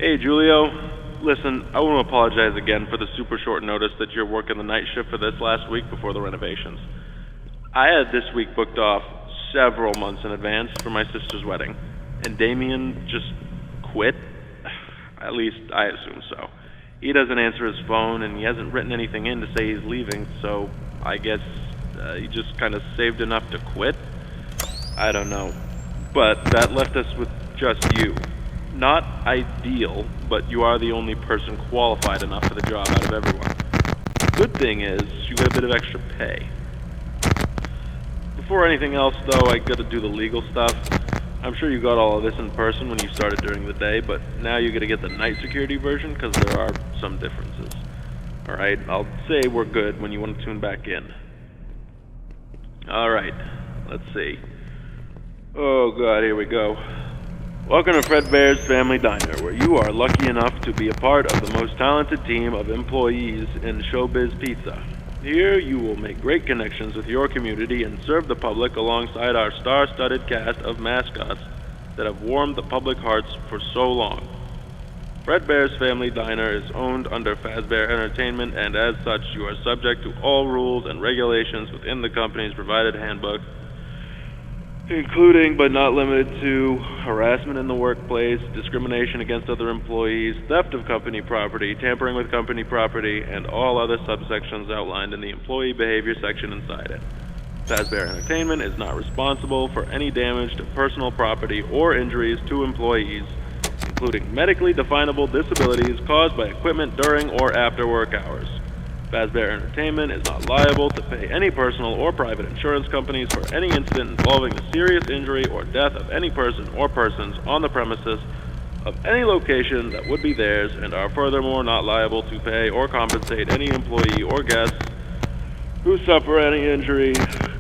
Hey, Julio. Listen, I want to apologize again for the super short notice that you're working the night shift for this last week before the renovations. I had this week booked off several months in advance for my sister's wedding, and Damien just quit. At least I assume so. He doesn't answer his phone, and he hasn't written anything in to say he's leaving, so I guess he just kind of saved enough to quit? I don't know. But that left us with just you. Not ideal, but you are the only person qualified enough for the job out of everyone. Good thing is, you get a bit of extra pay. Before anything else, though, I gotta do the legal stuff. I'm sure you got all of this in person when you started during the day, but now you gotta get the night security version because there are some differences. Alright, I'll say we're good when you want to tune back in. Alright, let's see. Oh god, here we go. Welcome to Fredbear's Family Diner, where you are lucky enough to be a part of the most talented team of employees in Showbiz Pizza. Here you will make great connections with your community and serve the public alongside our star-studded cast of mascots that have warmed the public hearts for so long. Fredbear's Family Diner is owned under Fazbear Entertainment, and as such you are subject to all rules and regulations within the company's provided handbook, including but not limited to harassment in the workplace, discrimination against other employees, theft of company property, tampering with company property, and all other subsections outlined in the employee behavior section inside it. Fazbear Entertainment is not responsible for any damage to personal property or injuries to employees, including medically definable disabilities caused by equipment during or after work hours. Fazbear Entertainment is not liable to pay any personal or private insurance companies for any incident involving the serious injury or death of any person or persons on the premises of any location that would be theirs, and are furthermore not liable to pay or compensate any employee or guests who suffer any injury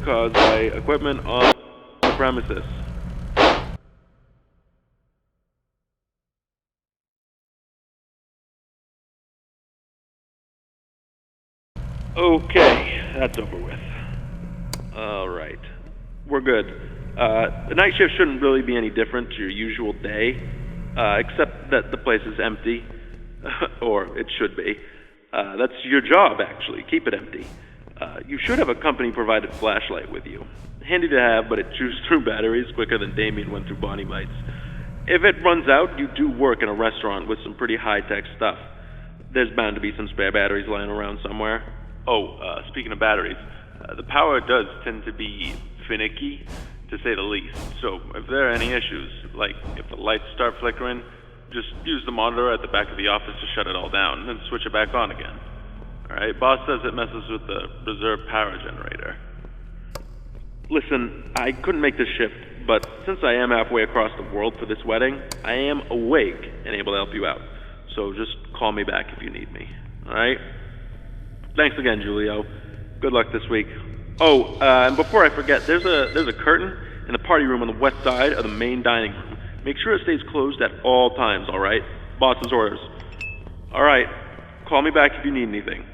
caused by equipment on the premises. Okay, that's over with. Alright, we're good. The night shift shouldn't really be any different to your usual day, except that the place is empty. Or it should be. That's your job, actually. Keep it empty. You should have a company-provided flashlight with you. Handy to have, but it chews through batteries quicker than Damien went through Bonnie Bites. If it runs out, you do work in a restaurant with some pretty high-tech stuff. There's bound to be some spare batteries lying around somewhere. Oh, speaking of batteries, the power does tend to be finicky, to say the least. So if there are any issues, like if the lights start flickering, just use the monitor at the back of the office to shut it all down, and then switch it back on again. Alright, boss says it messes with the reserve power generator. Listen, I couldn't make this shift, but since I am halfway across the world for this wedding, I am awake and able to help you out. So just call me back if you need me. Alright? Thanks again, Julio. Good luck this week. Oh, and before I forget, there's a curtain in the party room on the west side of the main dining room. Make sure it stays closed at all times, alright? Boss's orders. Alright, call me back if you need anything.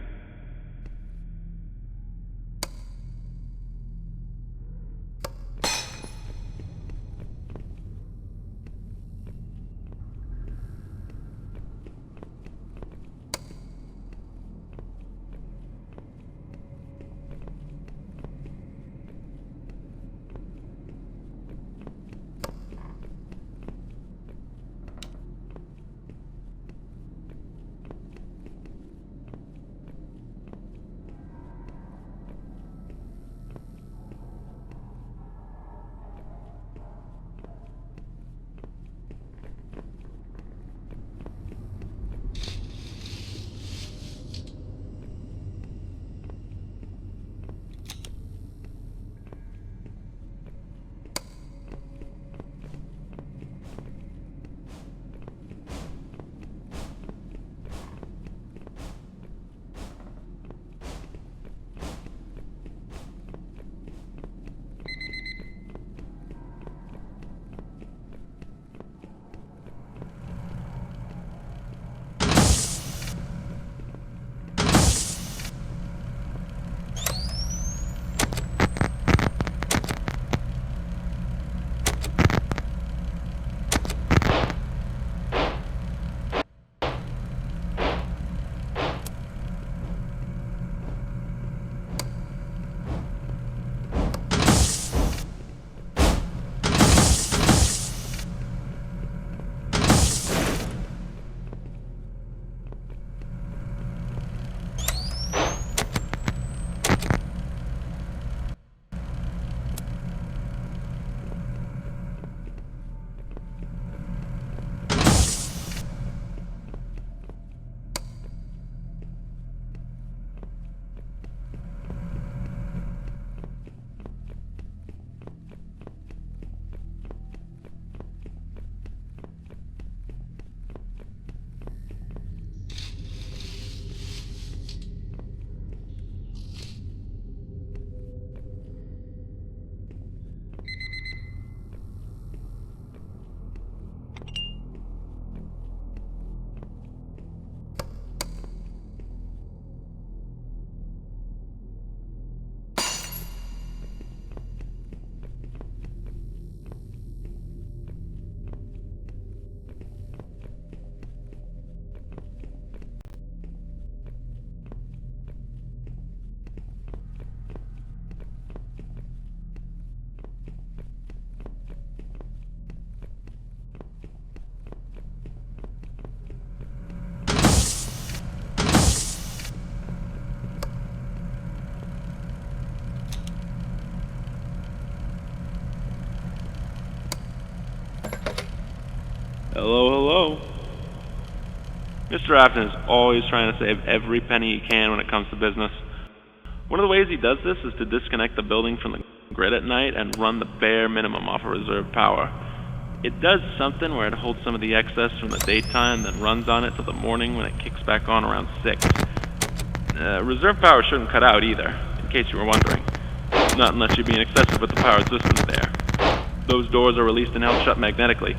Hello, hello. Mr. Afton is always trying to save every penny he can when it comes to business. One of the ways he does this is to disconnect the building from the grid at night and run the bare minimum off of reserve power. It does something where it holds some of the excess from the daytime, then runs on it till the morning when it kicks back on around 6. Reserve power shouldn't cut out either, in case you were wondering. Not unless you're being excessive with the power systems there. Those doors are released and held shut magnetically,